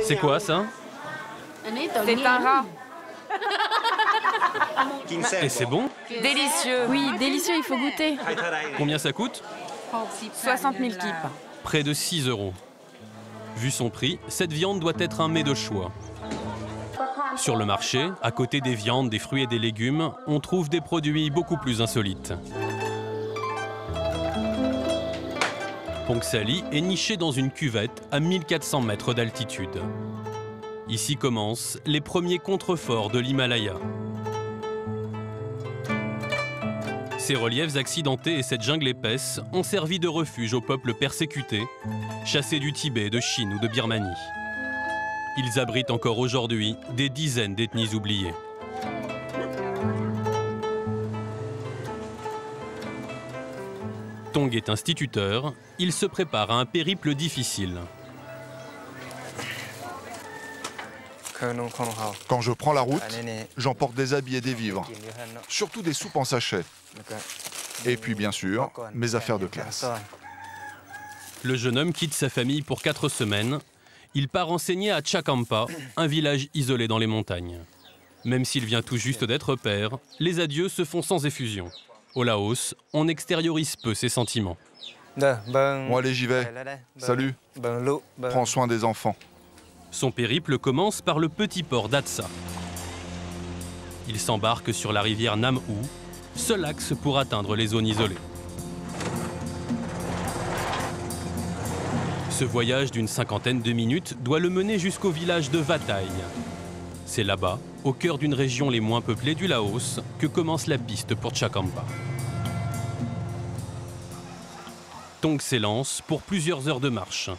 C'est quoi ça? C'est un rat. Et c'est bon? Délicieux. Oui, délicieux, il faut goûter. Combien ça coûte? 60 000 kip. Près de 6 €. Vu son prix, cette viande doit être un mets de choix. Sur le marché, à côté des viandes, des fruits et des légumes, on trouve des produits beaucoup plus insolites. Phongsaly est niché dans une cuvette à 1400 mètres d'altitude. Ici commencent les premiers contreforts de l'Himalaya. Ces reliefs accidentés et cette jungle épaisse ont servi de refuge aux peuples persécutés, chassés du Tibet, de Chine ou de Birmanie. Ils abritent encore aujourd'hui des dizaines d'ethnies oubliées. Tong est instituteur, il se prépare à un périple difficile. Quand je prends la route, j'emporte des habits et des vivres, surtout des soupes en sachet. Et puis bien sûr, mes affaires de classe. Le jeune homme quitte sa famille pour 4 semaines. Il part enseigner à Chakampa, un village isolé dans les montagnes. Même s'il vient tout juste d'être père, les adieux se font sans effusion. Au Laos, on extériorise peu ses sentiments. Bon allez, j'y vais. Salut. Prends soin des enfants. Son périple commence par le petit port d'Atsa. Il s'embarque sur la rivière Nam-u, seul axe pour atteindre les zones isolées. Ce voyage d'une 50aine de minutes doit le mener jusqu'au village de Vatay. C'est là-bas, au cœur d'une région les moins peuplées du Laos, que commence la piste pour Chakampa. Tong s'élance pour plusieurs heures de marche.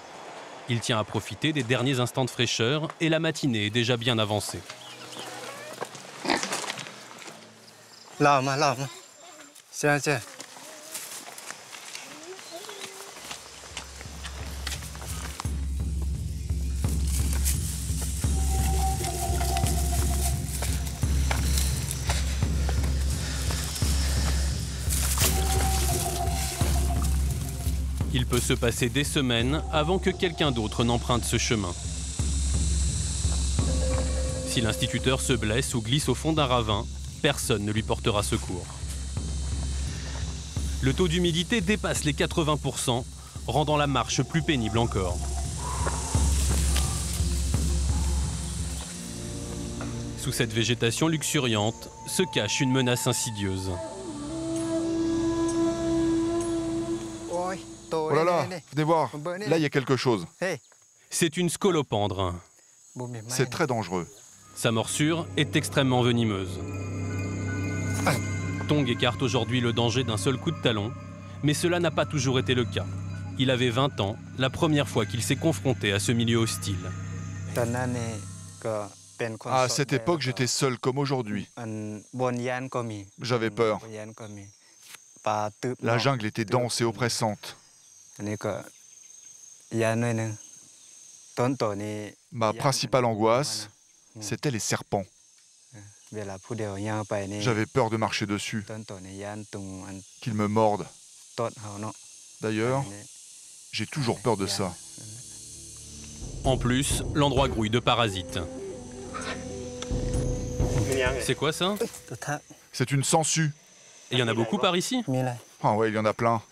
Il tient à profiter des derniers instants de fraîcheur et la matinée est déjà bien avancée. Il peut se passer des semaines avant que quelqu'un d'autre n'emprunte ce chemin. Si l'instituteur se blesse ou glisse au fond d'un ravin, personne ne lui portera secours. Le taux d'humidité dépasse les 80%, rendant la marche plus pénible encore. Sous cette végétation luxuriante se cache une menace insidieuse. Oh là là, venez voir, là il y a quelque chose. C'est une scolopendre. C'est très dangereux. Sa morsure est extrêmement venimeuse. Tong écarte aujourd'hui le danger d'un seul coup de talon, mais cela n'a pas toujours été le cas. Il avait 20 ans, la première fois qu'il s'est confronté à ce milieu hostile. À cette époque, j'étais seul comme aujourd'hui. J'avais peur. La jungle était dense et oppressante. Ma principale angoisse, c'était les serpents. J'avais peur de marcher dessus, qu'ils me mordent. D'ailleurs, j'ai toujours peur de ça. En plus, l'endroit grouille de parasites. C'est quoi ça? C'est une sangsue. Et il y en a beaucoup par ici? Ah ouais, il y en a plein.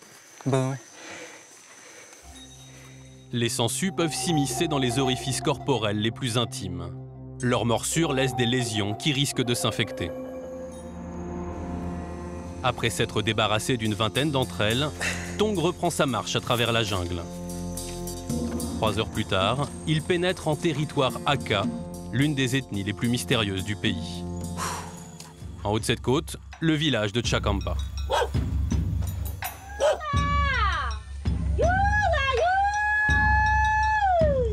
Les sangsues peuvent s'immiscer dans les orifices corporels les plus intimes. Leur morsure laisse des lésions qui risquent de s'infecter. Après s'être débarrassé d'une vingtaine d'entre elles, Tong reprend sa marche à travers la jungle. 3 heures plus tard, il pénètre en territoire Hakka, l'une des ethnies les plus mystérieuses du pays. En haut de cette côte, le village de Chakampa.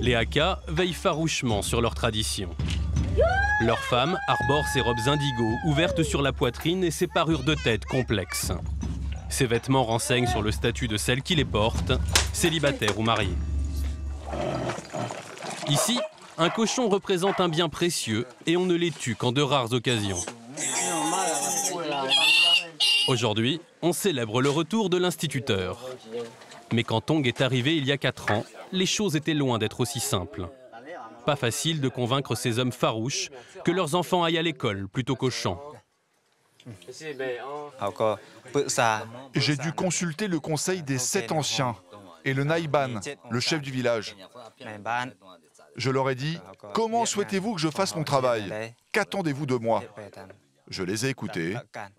Les Hakka veillent farouchement sur leurs traditions. Leurs femmes arborent ces robes indigo ouvertes sur la poitrine et ces parures de tête complexes. Ces vêtements renseignent sur le statut de celles qui les portent, célibataires ou mariées. Ici, un cochon représente un bien précieux et on ne les tue qu'en de rares occasions. Aujourd'hui, on célèbre le retour de l'instituteur. Mais quand Tong est arrivé il y a 4 ans, les choses étaient loin d'être aussi simples. Pas facile de convaincre ces hommes farouches que leurs enfants aillent à l'école plutôt qu'au champ. J'ai dû consulter le conseil des 7 anciens et le Naïban, le chef du village. Je leur ai dit, comment souhaitez-vous que je fasse mon travail? Qu'attendez-vous de moi? Je les ai écoutés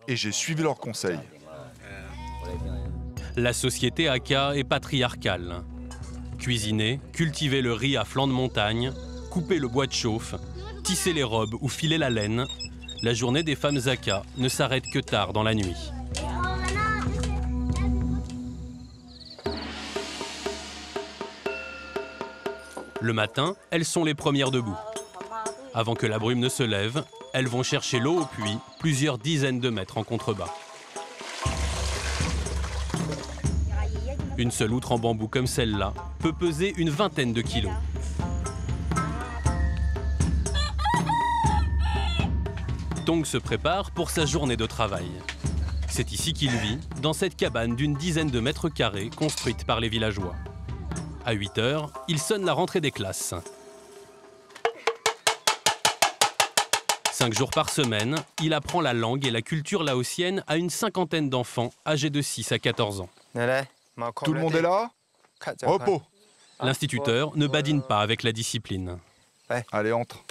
et j'ai suivi leurs conseils. La société Aka est patriarcale. Cuisiner, cultiver le riz à flanc de montagne, couper le bois de chauffe, tisser les robes ou filer la laine, la journée des femmes Aka ne s'arrête que tard dans la nuit. Le matin, elles sont les premières debout. Avant que la brume ne se lève, elles vont chercher l'eau au puits, plusieurs dizaines de mètres en contrebas. Une seule outre en bambou comme celle-là peut peser une vingtaine de kilos. Tong se prépare pour sa journée de travail. C'est ici qu'il vit, dans cette cabane d'une dizaine de mètres carrés construite par les villageois. À 8 heures, il sonne la rentrée des classes. 5 jours par semaine, il apprend la langue et la culture laotienne à une cinquantaine d'enfants âgés de 6 à 14 ans. Tout le monde est là? Repos. L'instituteur ne badine pas avec la discipline. Allez, entre.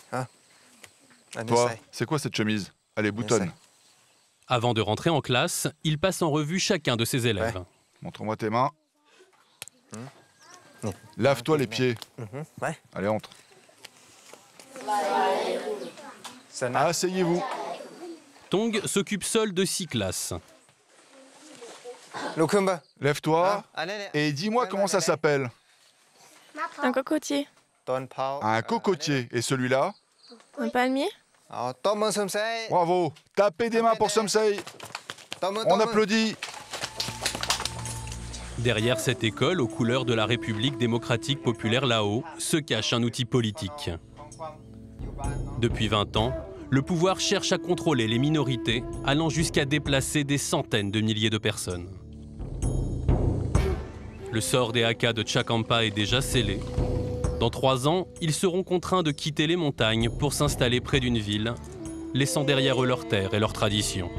Toi, c'est quoi cette chemise? Allez, boutonne. Avant de rentrer en classe, il passe en revue chacun de ses élèves. Montre-moi tes mains. Lave-toi les pieds. Allez, entre. Asseyez-vous. Tong s'occupe seul de 6 classes. Lève-toi et dis-moi comment ça s'appelle. Un cocotier. Un cocotier. Et celui-là? Un palmier. Bravo. Tapez des mains pour Somsei. On applaudit. Derrière cette école, aux couleurs de la République démocratique populaire Lao, se cache un outil politique. Depuis 20 ans, le pouvoir cherche à contrôler les minorités, allant jusqu'à déplacer des centaines de milliers de personnes. Le sort des Aka de Chakampa est déjà scellé. Dans 3 ans, ils seront contraints de quitter les montagnes pour s'installer près d'une ville, laissant derrière eux leurs terres et leurs traditions.